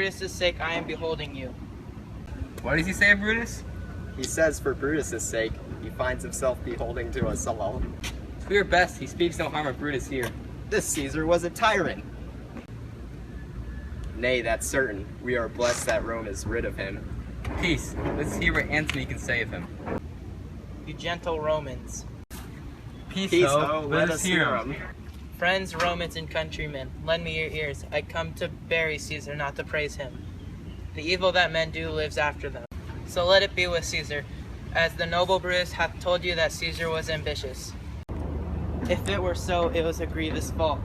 Brutus' sake I am beholding you. What does he say, Brutus? He says for Brutus' sake, he finds himself beholding to us all. To your best, he speaks no harm of Brutus here. This Caesar was a tyrant. Nay, that's certain. We are blessed that Rome is rid of him. Peace. Let's hear what Antony can say of him. You gentle Romans. Peace, Peace, ho. Let us hear him. Friends, Romans, and countrymen, lend me your ears. I come to bury Caesar, not to praise him. The evil that men do lives after them. So let it be with Caesar, as the noble Brutus hath told you that Caesar was ambitious. If it were so, it was a grievous fault.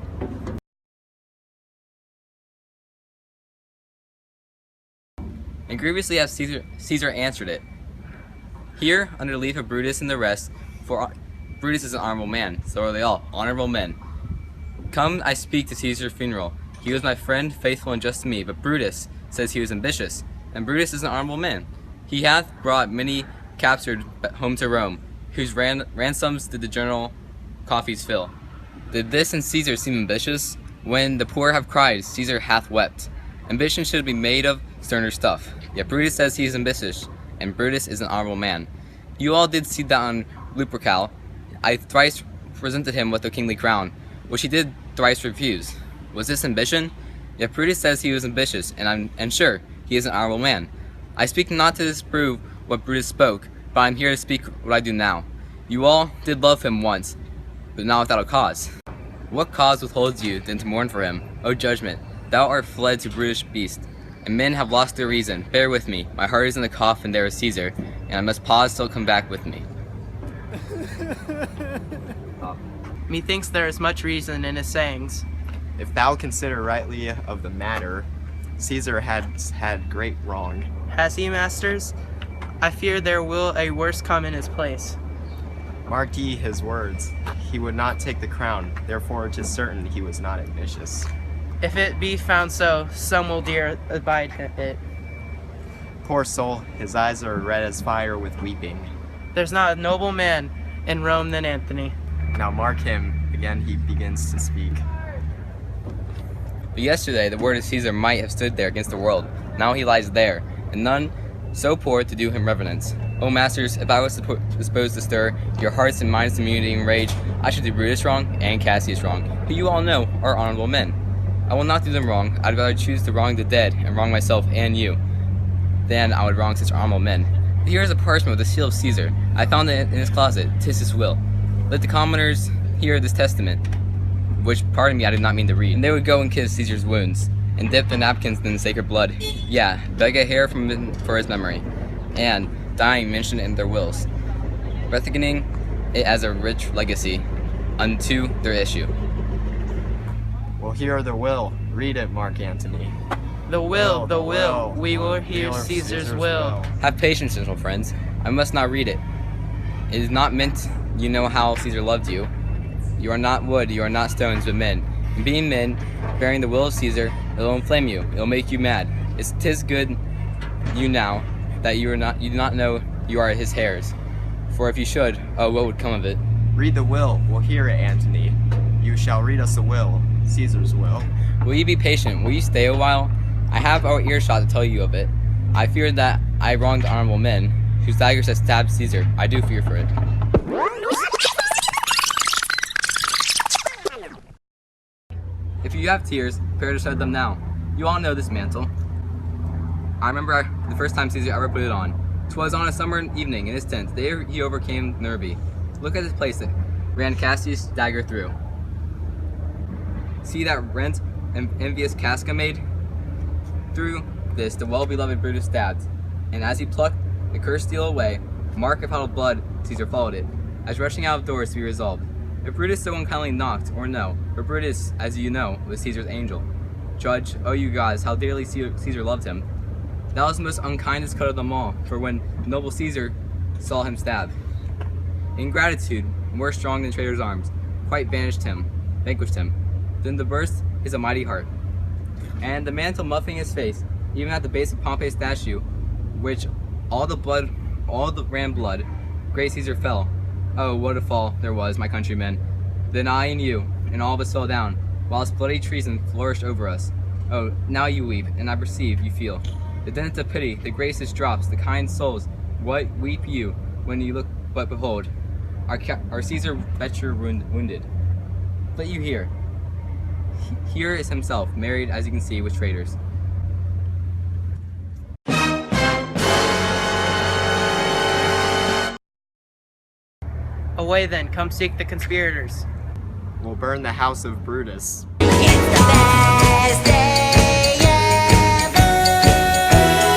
And grievously has Caesar answered it. Here, under the leaf of Brutus and the rest, for Brutus is an honorable man, so are they all, honorable men. Come, I speak to Caesar's funeral. He was my friend, faithful and just to me, but Brutus says he was ambitious, and Brutus is an honorable man. He hath brought many captured home to Rome, whose ransoms did the general coffers fill. Did this and Caesar seem ambitious? When the poor have cried, Caesar hath wept. Ambition should be made of sterner stuff. Yet Brutus says he is ambitious, and Brutus is an honorable man. You all did see that on Lupercal. I thrice presented him with a kingly crown, which he did thrice refuse. Was this ambition? Yet Brutus says he was ambitious, and sure, he is an honorable man. I speak not to disprove what Brutus spoke, but I am here to speak what I do now. You all did love him once, but not without a cause. What cause withholds you than to mourn for him? O judgment, thou art fled to brutish beast, and men have lost their reason. Bear with me, my heart is in the coffin, there is Caesar, and I must pause till come back with me. Methinks there is much reason in his sayings. If thou consider rightly of the matter, Caesar has had great wrong. Has he, masters? I fear there will a worse come in his place. Mark ye his words. He would not take the crown, therefore 'tis certain he was not ambitious. If it be found so, some will dear abide it. Poor soul, his eyes are red as fire with weeping. There's not a noble man in Rome than Antony. Now mark him, again he begins to speak. But yesterday the word of Caesar might have stood there against the world. Now he lies there, and none so poor to do him reverence. O masters, if I was disposed to stir your hearts and minds to immunity and rage, I should do Brutus wrong and Cassius wrong, who you all know are honorable men. I will not do them wrong. I'd rather choose to wrong the dead and wrong myself and you than I would wrong such honorable men. But here is a parchment with the seal of Caesar. I found it in his closet. 'Tis his will. Let the commoners hear this testament, which, pardon me, I did not mean to read. And they would go and kiss Caesar's wounds, and dip the napkins in the sacred blood. Yeah, beg a hair from him for his memory, and, dying, mention it in their wills, reckoning it as a rich legacy unto their issue. Well, here the will. Read it, Mark Antony. The will. We will hear Caesar's will. Have patience, gentle friends. I must not read it. It is not meant you know how Caesar loved you. You are not wood, you are not stones, but men. And being men, bearing the will of Caesar, it will inflame you. It will make you mad. 'Tis good you now that you do not know you are his hairs. For if you should, oh, what would come of it? Read the will. We'll hear it, Antony. You shall read us a will, Caesar's will. Will you be patient? Will you stay a while? I have our earshot to tell you of it. I fear that I wronged honorable men, whose daggers have stabbed Caesar. I do fear for it. If you have tears, prepare to shed them now. You all know this mantle. I remember the first time Caesar ever put it on. 'Twas on a summer evening in his tent, the day he overcame Nervi. Look at this place that ran Cassius' dagger through. See that rent and envious Casca made? Through this the well-beloved Brutus stabbed, and as he plucked the cursed steel away, mark of how blood Caesar followed it, as rushing out of doors to be resolved. If Brutus so unkindly knocked, or no, for Brutus, as you know, was Caesar's angel. Judge, oh you gods, how dearly Caesar loved him. That was the most unkindest cut of them all, for when noble Caesar saw him stab, ingratitude, more strong than traitor's arms, quite vanquished him. Then the burst is a mighty heart. And the mantle muffling his face, even at the base of Pompey's statue, which all the ran blood, great Caesar fell. Oh, what a fall there was, my countrymen. Then I and you, and all of us fell down, whilst bloody treason flourished over us. Oh, now you weep, and I perceive you feel. The dents of pity, the graces drops, the kind souls, what weep you when you look but behold? Our Caesar veteran wounded. But you here. Here is himself, married as you can see with traitors. Away then, come seek the conspirators. We'll burn the house of Brutus. It's the best day.